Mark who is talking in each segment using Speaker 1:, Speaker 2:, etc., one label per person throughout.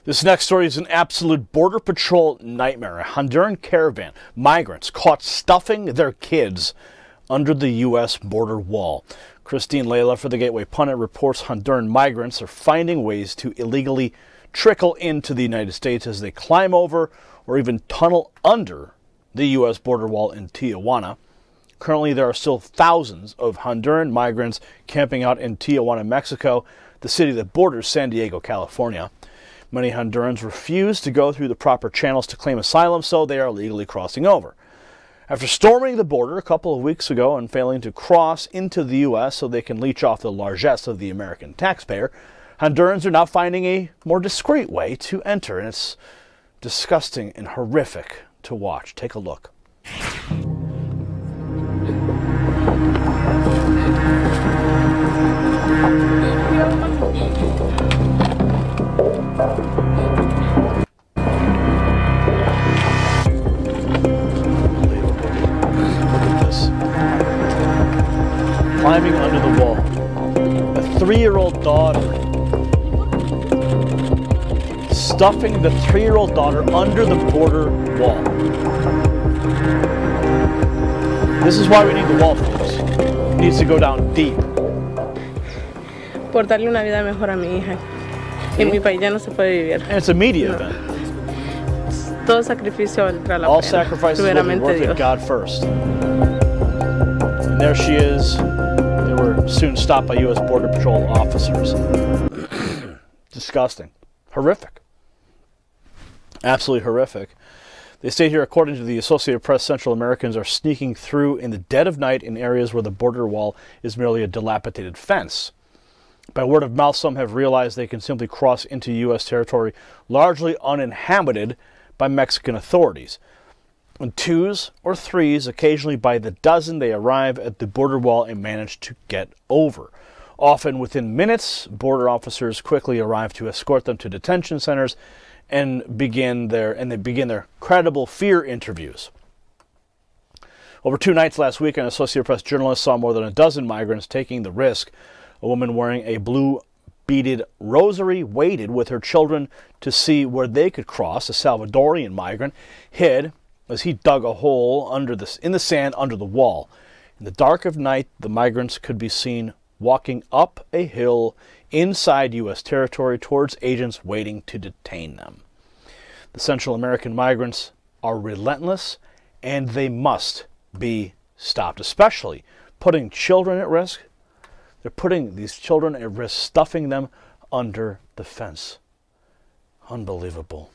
Speaker 1: This next story is an absolute Border Patrol nightmare. A Honduran caravan, migrants caught stuffing their kids under the U.S. border wall. Christine Layla for the Gateway Pundit reports Honduran migrants are finding ways to illegally trickle into the United States as they climb over or even tunnel under the U.S. border wall in Tijuana. Currently, there are still thousands of Honduran migrants camping out in Tijuana, Mexico, the city that borders San Diego, California. Many Hondurans refuse to go through the proper channels to claim asylum, so they are illegally crossing over. After storming the border a couple of weeks ago and failing to cross into the U.S. so they can leech off the largesse of the American taxpayer, Hondurans are now finding a more discreet way to enter, and it's disgusting and horrific to watch. Take a look. Climbing under the wall. A 3-year-old daughter. Stuffing the 3-year-old daughter under the border wall. This is why we need the wall, folks. It needs to go down deep.
Speaker 2: Por darle una vida mejor a mi hija. En mi país ya no se puede vivir.
Speaker 1: And it's a media event.
Speaker 2: Todo sacrificio valdrá la pena.
Speaker 1: All sacrifices will be worth it, God first. And there she is. They were soon stopped by U.S. Border Patrol officers. Disgusting. Horrific. Absolutely horrific. They state here, according to the Associated Press, Central Americans are sneaking through in the dead of night in areas where the border wall is merely a dilapidated fence. By word of mouth, some have realized they can simply cross into U.S. territory largely uninhabited by Mexican authorities. In twos or threes, occasionally by the dozen, they arrive at the border wall and manage to get over. Often within minutes, border officers quickly arrive to escort them to detention centers and begin their credible fear interviews. Over 2 nights last week, an Associated Press journalist saw more than a dozen migrants taking the risk. A woman wearing a blue beaded rosary waited with her children to see where they could cross. A Salvadorian migrant hid as he dug a hole in the sand under the wall. In the dark of night, the migrants could be seen walking up a hill inside U.S. territory towards agents waiting to detain them. The Central American migrants are relentless, and they must be stopped, especially putting children at risk. They're putting these children at risk, stuffing them under the fence. Unbelievable.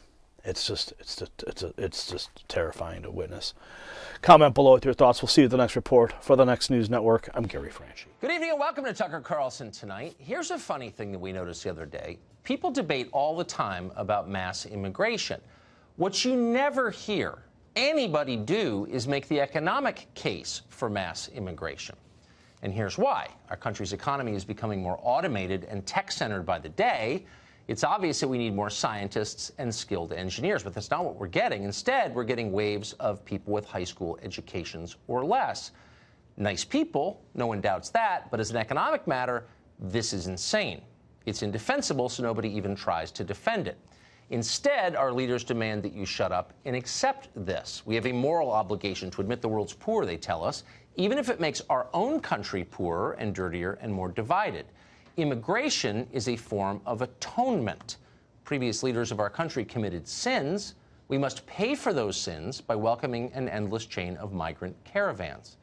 Speaker 1: It's just terrifying to witness. Comment below with your thoughts. We'll see you at the next report. For the Next News Network, I'm Gary Franchi.
Speaker 3: Good evening and welcome to Tucker Carlson Tonight. Here's a funny thing that we noticed the other day. People debate all the time about mass immigration. What you never hear anybody do is make the economic case for mass immigration. And here's why. Our country's economy is becoming more automated and tech-centered by the day. It's obvious that we need more scientists and skilled engineers, but that's not what we're getting. Instead, we're getting waves of people with high school educations or less. Nice people, no one doubts that, but as an economic matter, this is insane. It's indefensible, so nobody even tries to defend it. Instead, our leaders demand that you shut up and accept this. We have a moral obligation to admit the world's poor, they tell us, even if it makes our own country poorer and dirtier and more divided. Immigration is a form of atonement. Previous leaders of our country committed sins. We must pay for those sins by welcoming an endless chain of migrant caravans.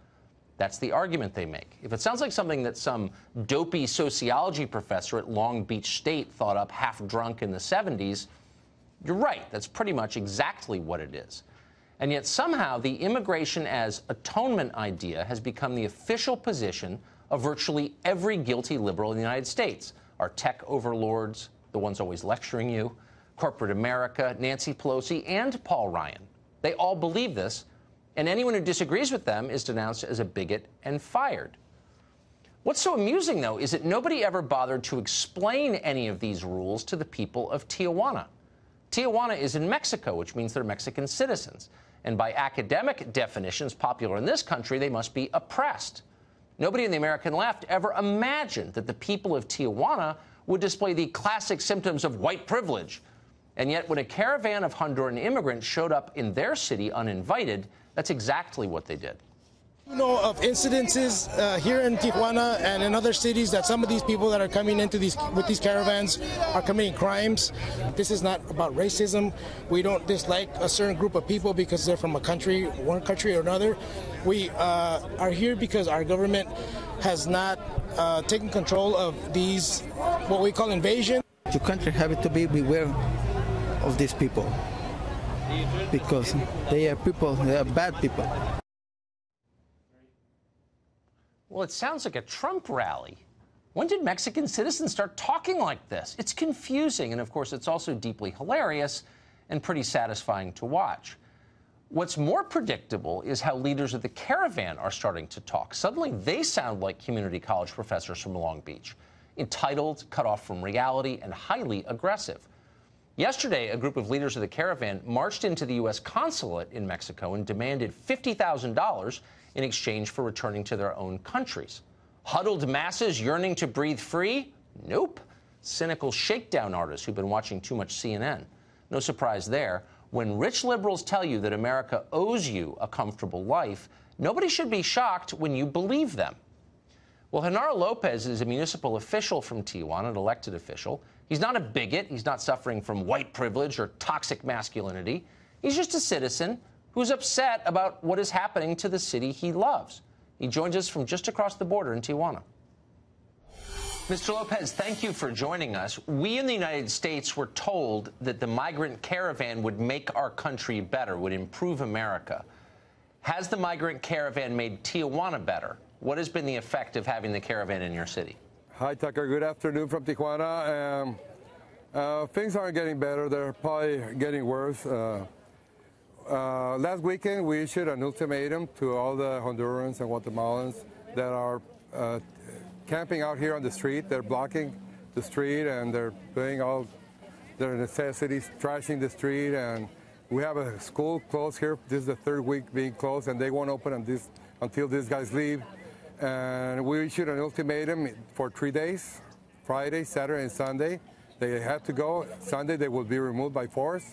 Speaker 3: That's the argument they make. If it sounds like something that some dopey sociology professor at Long Beach State thought up half drunk in the 70s, you're right. That's pretty much exactly what it is. And yet somehow the immigration as atonement idea has become the official position of virtually every guilty liberal in the United States. Our tech overlords, the ones always lecturing you, corporate America, Nancy Pelosi, and Paul Ryan. They all believe this, and anyone who disagrees with them is denounced as a bigot and fired. What's so amusing, though, is that nobody ever bothered to explain any of these rules to the people of Tijuana. Tijuana is in Mexico, which means they're Mexican citizens. And by academic definitions popular in this country, they must be oppressed. Nobody in the American left ever imagined that the people of Tijuana would display the classic symptoms of white privilege And yet, when a caravan of Honduran immigrants showed up in their city uninvited, that's exactly what they did.
Speaker 4: You know of incidences here in Tijuana and in other cities that some of these people that are coming into with these caravans are committing crimes. This is not about racism. We don't dislike a certain group of people because they're from one country or another. We are here because our government has not taken control of these, what we call invasion.
Speaker 5: Your country have to be beware of these people because they are bad people.
Speaker 3: Well, it sounds like a Trump rally. When did Mexican citizens start talking like this? It's confusing, and of course, it's also deeply hilarious and pretty satisfying to watch. What's more predictable is how leaders of the caravan are starting to talk. Suddenly, they sound like community college professors from Long Beach, entitled, cut off from reality, and highly aggressive. Yesterday, a group of leaders of the caravan marched into the U.S. consulate in Mexico and demanded $50,000 in exchange for returning to their own countries. Huddled masses yearning to breathe free? Nope. Cynical shakedown artists who've been watching too much CNN. No surprise there. When rich liberals tell you that America owes you a comfortable life, nobody should be shocked when you believe them. Well, Genaro Lopez is a municipal official from Tijuana, an elected official. He's not a bigot. He's not suffering from white privilege or toxic masculinity. He's just a citizen who's upset about what is happening to the city he loves. He joins us from just across the border in Tijuana. Mr. Lopez, thank you for joining us. We in the United States were told that the migrant caravan would make our country better, would improve America. Has the migrant caravan made Tijuana better? What has been the effect of having the caravan in your city?
Speaker 6: Hi, Tucker. Good afternoon from Tijuana. Things aren't getting better. They're probably getting worse. Last weekend, we issued an ultimatum to all the Hondurans and Guatemalans that are camping out here on the street. They're blocking the street and they're doing all their necessities, trashing the street. And we have a school closed here. This is the third week being closed, and they won't open until these guys leave. And we issued an ultimatum for 3 days, Friday, Saturday, and Sunday. They had to go. Sunday, they will be removed by force.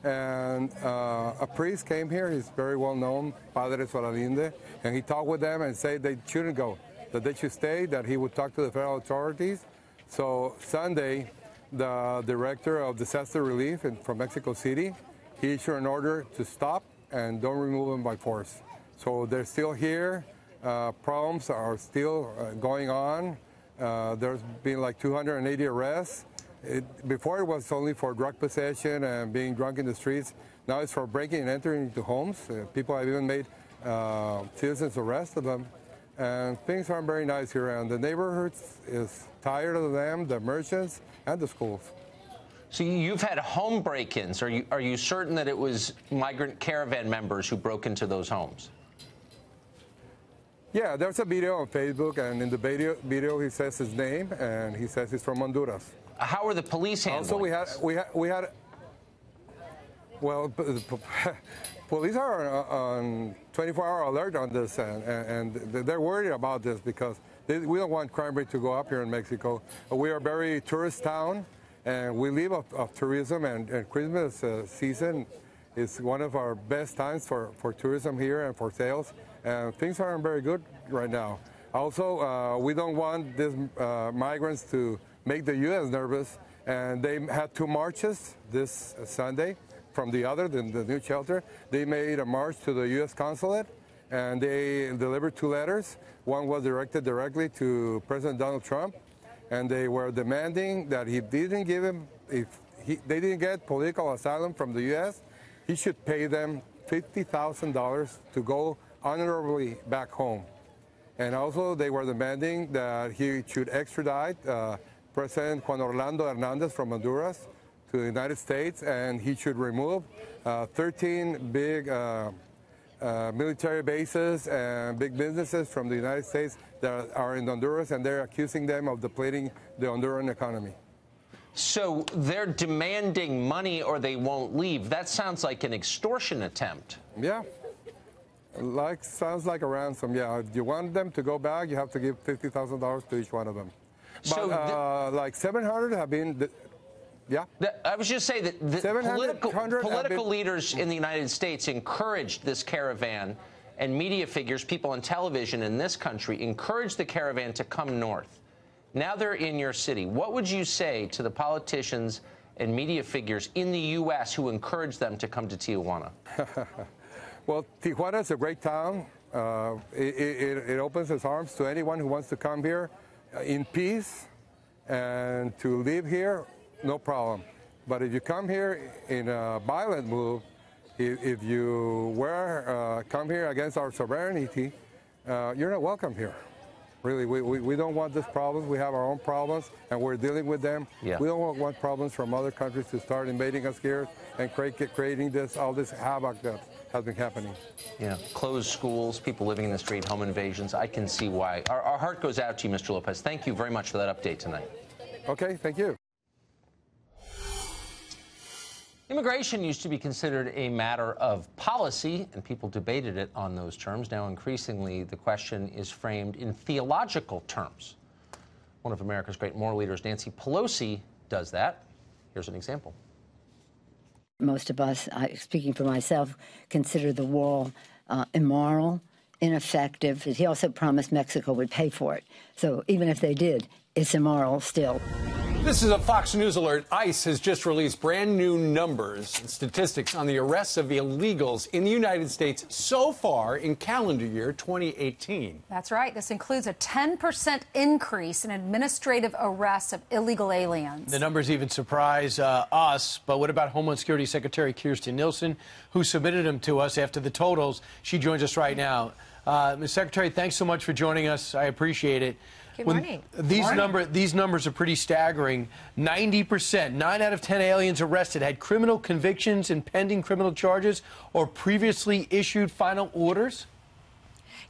Speaker 6: And a priest came here. He's very well known, Padre Solalinde, and he talked with them and said they shouldn't go, that they should stay, that he would talk to the federal authorities. So Sunday, the director of disaster relief from Mexico City, he issued an order to stop and don't remove them by force. So they're still here. Problems are still going on. There's been like 280 arrests. Before it was only for drug possession and being drunk in the streets. Now it's for breaking and entering into homes. People have even made citizens arrest of them. And things aren't very nice here around. The neighborhood is tired of them, the merchants, and the schools.
Speaker 3: So you've had home break-ins. Are you certain that it was migrant caravan members who broke into those homes?
Speaker 6: Yeah, there's a video on Facebook, and in the video he says his name, and he says he's from Honduras.
Speaker 3: How are the police handling
Speaker 6: Also, we had well, police are on 24-hour alert on this, and they're worried about this because we don't want crime rate to go up here in Mexico. We are a very tourist town, and we live of tourism, and Christmas season is one of our best times for tourism here and for sales, and things aren't very good right now. Also, we don't want these migrants to make the U.S. nervous, and they had 2 marches this Sunday from the new shelter. They made a march to the U.S. consulate, and they delivered 2 letters. One was directed directly to President Donald Trump, and they were demanding that if they didn't get political asylum from the U.S., he should pay them $50,000 to go honorably back home. And also they were demanding that he should extradite President Juan Orlando Hernandez from Honduras to the United States, and he should remove 13 big military bases and big businesses from the United States that are in Honduras, and they're accusing them of depleting the Honduran economy.
Speaker 3: So they're demanding money or they won't leave. That sounds like an extortion attempt.
Speaker 6: Yeah. Sounds like a ransom, yeah. If you want them to go back, you have to give $50,000 to each one of them. But
Speaker 3: So
Speaker 6: like 700 have been Yeah.
Speaker 3: I was just saying that the
Speaker 6: 700
Speaker 3: political leaders in the United States encouraged this caravan, and media figures, people on television in this country, encouraged the caravan to come north. Now they're in your city. What would you say to the politicians and media figures in the U.S. who encouraged them to come to Tijuana?
Speaker 6: Well, Tijuana is a great town. It opens its arms to anyone who wants to come here in peace and to live here, no problem. But if you come here in a violent move, if you come here against our sovereignty, you're not welcome here. Really, we don't want this problem. We have our own problems, and we're dealing with them.
Speaker 3: Yeah.
Speaker 6: We don't want problems from other countries to start invading us here and creating all this havoc that has been happening.
Speaker 3: Yeah, closed schools, people living in the street, home invasions. I can see why. Our heart goes out to you, Mr. Lopez. Thank you very much for that update tonight.
Speaker 6: Okay, thank you.
Speaker 3: Immigration used to be considered a matter of policy, and people debated it on those terms. Now, increasingly, the question is framed in theological terms. One of America's great moral leaders, Nancy Pelosi, does that. Here's an example.
Speaker 7: Most of us, speaking for myself, consider the wall immoral, ineffective. He also promised Mexico would pay for it. So even if they did, it's immoral still.
Speaker 8: This is a Fox News alert. ICE has just released brand new numbers and statistics on the arrests of illegals in the United States so far in calendar year 2018.
Speaker 9: That's right. This includes a 10% increase in administrative arrests of illegal aliens.
Speaker 10: The numbers even surprise us. But what about Homeland Security Secretary Kirstjen Nielsen, who submitted them to us after the totals? She joins us right now. Ms. Secretary, thanks so much for joining us. I appreciate it.
Speaker 11: Good morning.
Speaker 10: These numbers are pretty staggering. 90%, 9 out of 10 aliens arrested had criminal convictions and pending criminal charges or previously issued final orders?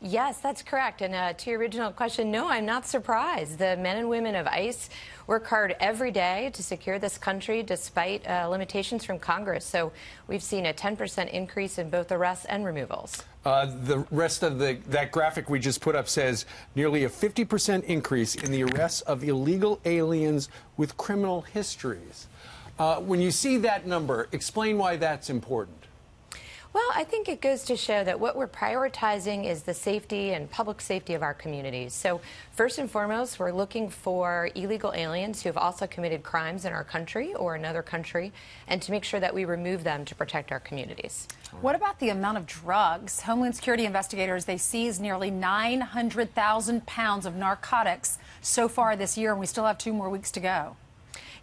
Speaker 11: Yes, that's correct. And to your original question, no, I'm not surprised. The men and women of ICE work hard every day to secure this country despite limitations from Congress. So we've seen a 10% increase in both arrests and removals.
Speaker 8: The rest of that graphic we just put up says nearly a 50% increase in the arrests of illegal aliens with criminal histories. When you see that number, explain why that's important.
Speaker 11: Well, I think it goes to show that what we're prioritizing is the safety and public safety of our communities. So first and foremost, we're looking for illegal aliens who have also committed crimes in our country or another country, and to make sure that we remove them to protect our communities.
Speaker 9: What about the amount of drugs? Homeland Security investigators, they seized nearly 900,000 pounds of narcotics so far this year, and we still have 2 more weeks to go.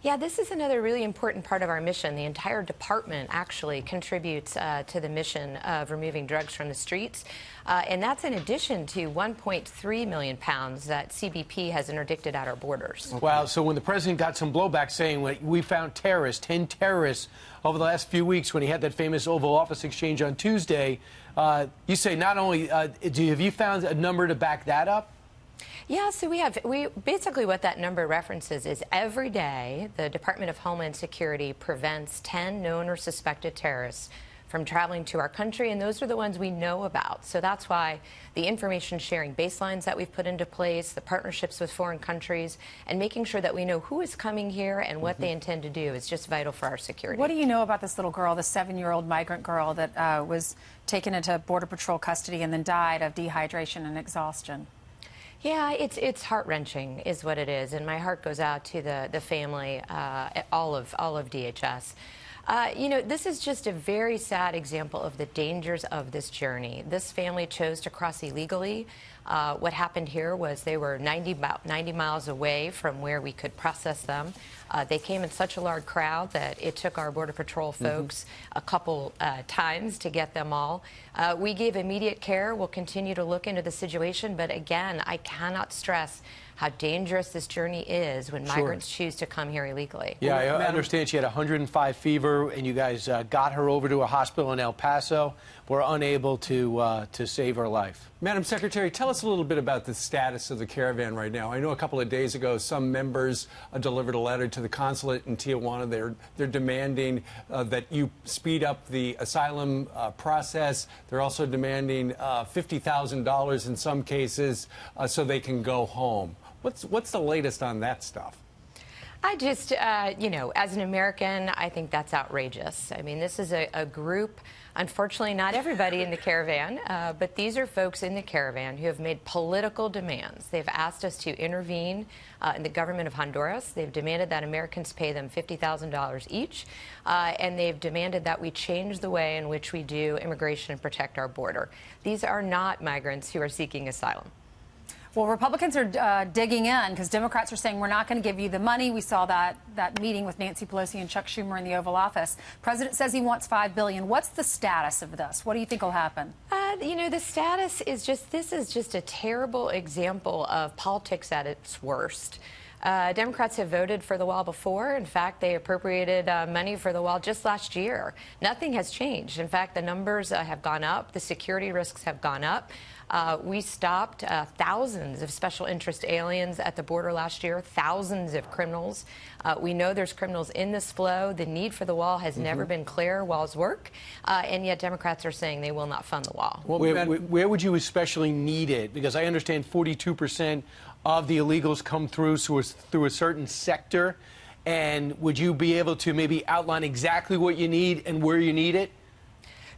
Speaker 11: Yeah, this is another really important part of our mission. The entire department actually contributes to the mission of removing drugs from the streets. And that's in addition to 1.3 million pounds that CBP has interdicted at our borders.
Speaker 10: Wow. So when the president got some blowback saying we found terrorists, 10 terrorists over the last few weeks when he had that famous Oval Office exchange on Tuesday, you say not only have you found a number to back that up?
Speaker 11: Yeah, so we basically what that number references is every day the Department of Homeland Security prevents 10 known or suspected terrorists from traveling to our country, and those are the ones we know about. So that's why the information sharing baselines that we've put into place, the partnerships with foreign countries, and making sure that we know who is coming here and what they intend to do is just vital for our security.
Speaker 9: What do you know about this little girl, the 7-year-old migrant girl that was taken into Border Patrol custody and then died of dehydration and exhaustion?
Speaker 11: Yeah, it's heart-wrenching is what it is, and my heart goes out to the family, all of DHS. You know, this is just a very sad example of the dangers of this journey. This family chose to cross illegally. What happened here was they were about 90 miles away from where we could process them. They came in such a large crowd that it took our Border Patrol folks a couple times to get them all. We gave immediate care. We'll continue to look into the situation. But again, I cannot stress how dangerous this journey is when migrants choose to come here illegally.
Speaker 10: Yeah, I understand she had 105 fever, and you guys got her over to a hospital in El Paso. Were unable to save her life.
Speaker 8: Madam Secretary, tell us a little bit about the status of the caravan right now. I know a couple of days ago some members delivered a letter to the consulate in Tijuana. They're demanding that you speed up the asylum process. They're also demanding $50,000 in some cases so they can go home. What's the latest on that stuff?
Speaker 11: I just, you know, as an American, I think that's outrageous. I mean, this is a group, unfortunately, not everybody in the caravan, but these are folks in the caravan who have made political demands. They've asked us to intervene in the government of Honduras. They've demanded that Americans pay them $50,000 each, and they've demanded that we change the way in which we do immigration and protect our border. These are not migrants who are seeking asylum.
Speaker 9: Well, Republicans are digging in because Democrats are saying we're not going to give you the money. We saw that meeting with Nancy Pelosi and Chuck Schumer in the Oval Office. President says he wants $5 billion. What's the status of this? What do you think will happen?
Speaker 11: You know, the status is just, this is just a terrible example of politics at its worst. Democrats have voted for the wall before. In fact, they appropriated money for the wall just last year. Nothing has changed. In fact, the numbers have gone up. The security risks have gone up. We stopped thousands of special interest aliens at the border last year, thousands of criminals. We know there's criminals in this flow. The need for the wall has never been clear. Walls work. And yet Democrats are saying they will not fund the wall.
Speaker 10: Well, where would you especially need it? Because I understand 42% of the illegals come through a certain sector. And would you be able to maybe outline exactly what you need and where you need it?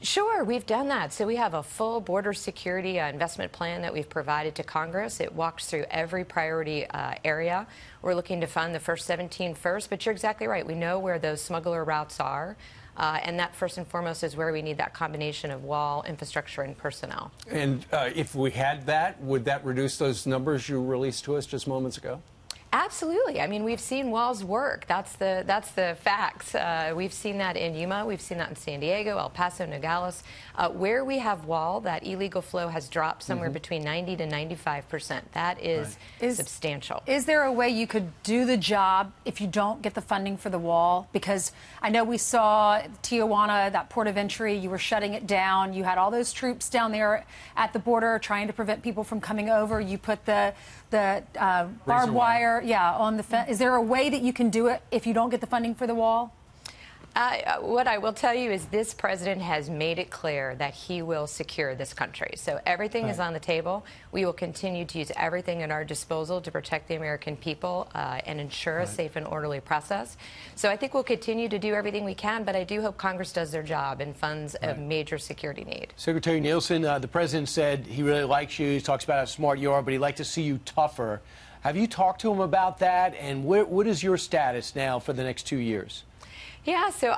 Speaker 11: Sure, we've done that. So we have a full border security investment plan that we've provided to Congress. It walks through every priority area. We're looking to fund the first 17 first, but you're exactly right. We know where those smuggler routes are. And that, first and foremost, is where we need that combination of wall, infrastructure, and personnel. And
Speaker 8: if we had that, would that reduce those numbers you released to us just moments ago?
Speaker 11: Absolutely. I mean, we've seen walls work. That's the facts. We've seen that in Yuma. We've seen that in San Diego, El Paso, Nogales. Where we have wall, that illegal flow has dropped somewhere between 90 to 95%. That is substantial.
Speaker 9: Is there a way you could do the job if you don't get the funding for the wall? Because I know we saw Tijuana, that port of entry, you were shutting it down. You had all those troops down there at the border trying to prevent people from coming over. You put the barbed wire, on the fence. Is there a way that you can do it if you don't get the funding for the wall?
Speaker 11: What I will tell you is this president has made it clear that he will secure this country. So everything is on the table. We will continue to use everything at our disposal to protect the American people and ensure a safe and orderly process. So I think we'll continue to do everything we can, but I do hope Congress does their job and funds a major security need.
Speaker 10: Secretary Nielsen, the president said he really likes you. He talks about how smart you are, but he'd like to see you tougher. Have you talked to him about that? And what is your status now for the next 2 years?
Speaker 11: Yeah, so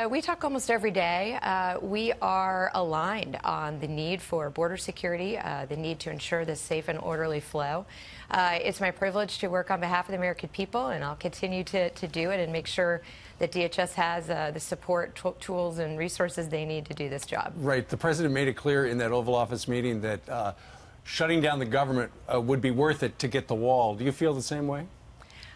Speaker 11: we talk almost every day. We are aligned on the need for border security, the need to ensure this safe and orderly flow. It's my privilege to work on behalf of the American people, and I'll continue to do it and make sure that DHS has the support, tools, and resources they need to do this job.
Speaker 8: Right. The president made it clear in that Oval Office meeting that shutting down the government would be worth it to get the wall. Do you feel the same way?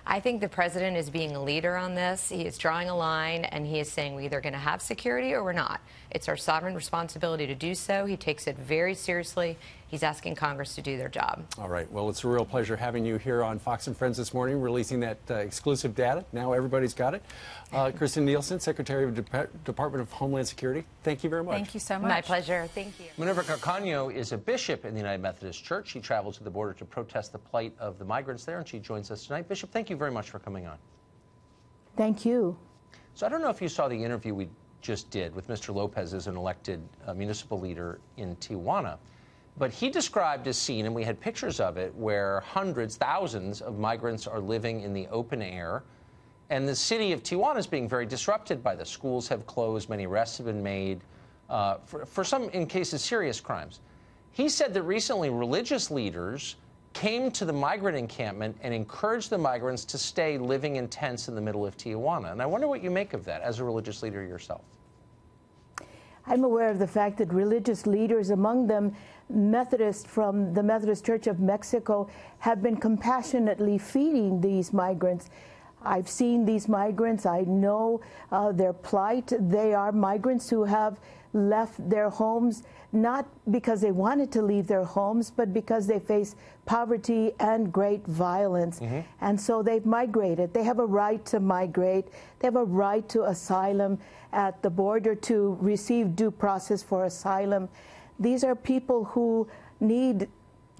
Speaker 11: I think the president is being a leader on this. He is drawing a line, and he is saying we're either going to have security or we're not. It's our sovereign responsibility to do so. He takes it very seriously. He's asking Congress to do their job. All
Speaker 8: right. Well, it's a real pleasure having you here on Fox and Friends this morning, releasing that exclusive data. Now everybody's got it. Kristen Nielsen, Secretary of the Department of Homeland Security, thank you very much.
Speaker 9: Thank you so much.
Speaker 11: My pleasure. Thank you.
Speaker 3: Minerva Carcano is a bishop in the United Methodist Church. She travels to the border to protest the plight of the migrants there, and she joins us tonight. Bishop, thank you very much for coming on.
Speaker 12: Thank you.
Speaker 3: So I don't know if you saw the interview we just did with Mr. Lopez as an elected municipal leader in Tijuana. But he described a scene, and we had pictures of it, where hundreds, thousands of migrants are living in the open air. And the city of Tijuana is being very disrupted by this. Schools have closed. Many arrests have been made for some, in cases, serious crimes. He said that recently religious leaders came to the migrant encampment and encouraged the migrants to stay living in tents in the middle of Tijuana. And I wonder what you make of that as a religious leader yourself.
Speaker 12: I'm aware of the fact that religious leaders, among them Methodists from the Methodist Church of Mexico, have been compassionately feeding these migrants. I've seen these migrants. I know their plight. They are migrants who have left their homes, not because they wanted to leave their homes, but because they face poverty and great violence. And so they've migrated. They have a right to migrate. They have a right to asylum at the border, to receive due process for asylum. These are people who need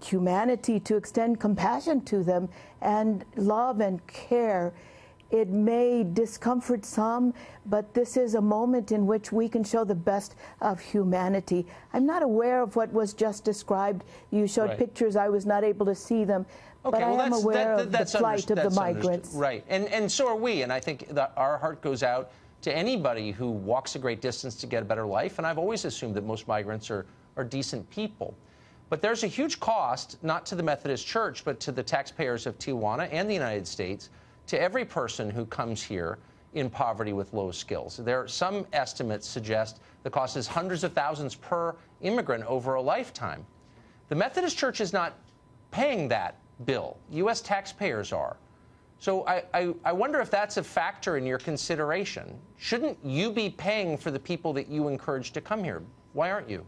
Speaker 12: humanity to extend compassion to them and love and care. It may discomfort some, but this is a moment in which we can show the best of humanity. I'm not aware of what was just described. You showed pictures. I was not able to see them.
Speaker 3: Okay,
Speaker 12: but I am aware of the plight of the migrants.
Speaker 3: Right, and so are we. And I think that our heart goes out to anybody who walks a great distance to get a better life. And I've always assumed that most migrants are decent people. But there's a huge cost, not to the Methodist Church, but to the taxpayers of Tijuana and the United States, to every person who comes here in poverty with low skills. Some estimates suggest the cost is hundreds of thousands per immigrant over a lifetime. The Methodist Church is not paying that bill. U.S. taxpayers are. So I wonder if that's a factor in your consideration. Shouldn't you be paying for the people that you encourage to come here? Why aren't you?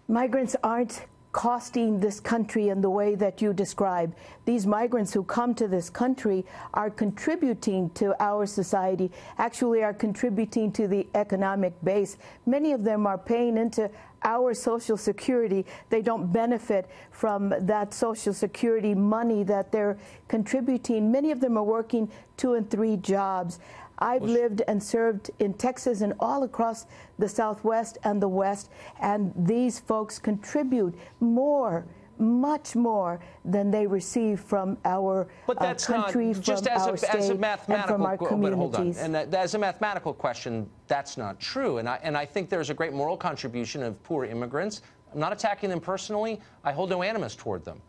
Speaker 12: Migrants aren't costing this country in the way that you describe. These migrants who come to this country are contributing to our society, actually are contributing to the economic base. Many of them are paying into our Social Security. They don't benefit from that Social Security money that they're contributing. Many of them are working 2 and 3 jobs. I've lived and served in Texas and all across the Southwest and the West, and these folks contribute more, much more than they receive from our country, from our state, and from our communities.
Speaker 3: But hold on. And as a mathematical question, that's not true. And I think there's a great moral contribution of poor immigrants. I'm not attacking them personally. I hold no animus toward them.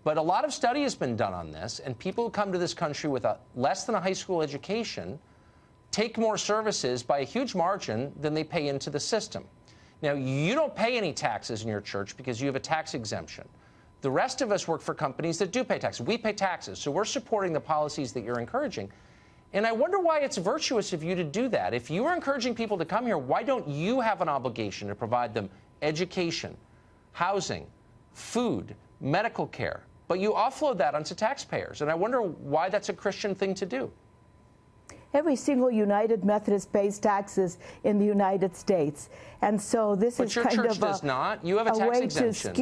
Speaker 3: But a lot of study has been done on this, and people who come to this country with less than a high school education take more services by a huge margin than they pay into the system. Now, you don't pay any taxes in your church because you have a tax exemption. The rest of us work for companies that do pay taxes. We pay taxes, so we're supporting the policies that you're encouraging. And I wonder why it's virtuous of you to do that. If you are encouraging people to come here, why don't you have an obligation to provide them education, housing, food, medical care? But you offload that onto taxpayers. And I wonder why that's a Christian thing to do.
Speaker 12: Every single United Methodist pays taxes in the United States. And so this is kind of
Speaker 3: does not. You have a tax
Speaker 12: way
Speaker 3: exemption.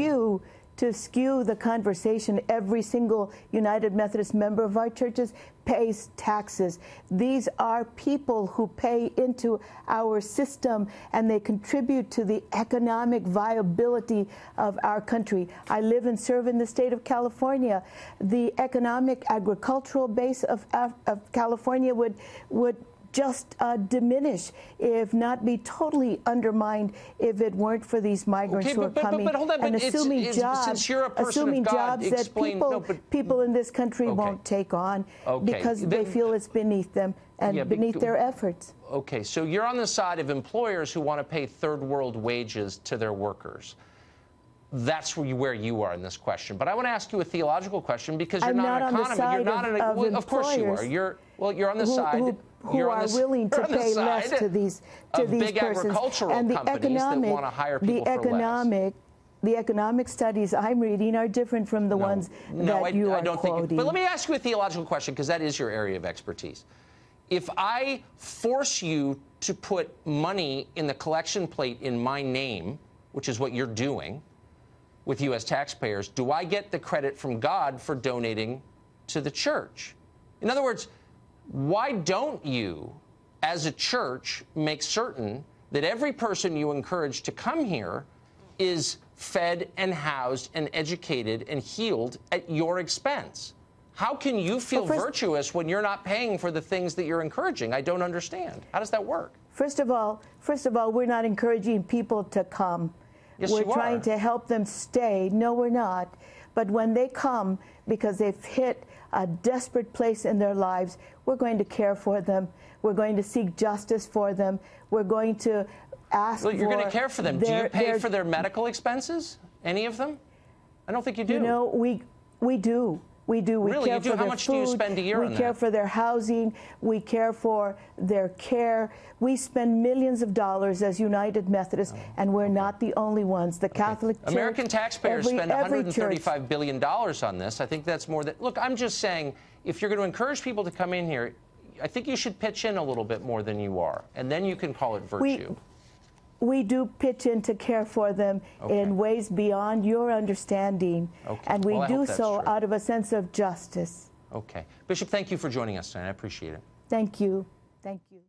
Speaker 12: to skew the conversation. Every single United Methodist member of our churches pays taxes. These are people who pay into our system, and they contribute to the economic viability of our country. I live and serve in the state of California. The economic agricultural base of California would just diminish, if not be totally undermined, if it weren't for these migrants who are coming
Speaker 3: but hold on,
Speaker 12: and assuming jobs,
Speaker 3: since you're a person of God,
Speaker 12: that people in this country won't take on because they feel it's beneath them and beneath their efforts.
Speaker 3: Okay, so you're on the side of employers who want to pay third world wages to their workers. That's where you are in this question. But I want to ask you a theological question because you're not an economist. Of course you are. You're on the side
Speaker 12: who are willing to pay less to these
Speaker 3: big
Speaker 12: persons.
Speaker 3: Agricultural companies that want to hire people for less.
Speaker 12: The economic studies I'm reading are different from the ones that you are quoting.
Speaker 3: But let me ask you a theological question, because that is your area of expertise. If I force you to put money in the collection plate in my name, which is what you're doing with U.S. taxpayers, do I get the credit from God for donating to the church? In other words, why don't you, as a church, make certain that every person you encourage to come here is fed and housed and educated and healed at your expense? How can you feel virtuous when you're not paying for the things that you're encouraging? I don't understand. How does that work?
Speaker 12: First of all, we're not encouraging people to come.
Speaker 3: Yes,
Speaker 12: we're trying to help them stay. No, we're not. But when they come because they've hit a desperate place in their lives, we're going to care for them. We're going to seek justice for them. We're going to ask for...
Speaker 3: You're going to care for them. Do you pay for their medical expenses? Any of them? I don't think you do.
Speaker 12: You know, we do. We do. We
Speaker 3: really?
Speaker 12: care
Speaker 3: You do?
Speaker 12: for
Speaker 3: How
Speaker 12: their
Speaker 3: much
Speaker 12: food.
Speaker 3: do you spend a year on that?
Speaker 12: We care for their housing. We care for their care. We spend millions of dollars as United Methodists, and we're not the only ones. The Catholic Church...
Speaker 3: American taxpayers spend $135 billion on this. I think that's more than... Look, I'm just saying, if you're going to encourage people to come in here, I think you should pitch in a little bit more than you are, and then you can call it virtue.
Speaker 12: We do pitch in to care for them in ways beyond your understanding, and we do so out of a sense of justice.
Speaker 3: Okay. Bishop, thank you for joining us tonight. I appreciate it.
Speaker 12: Thank you. Thank you.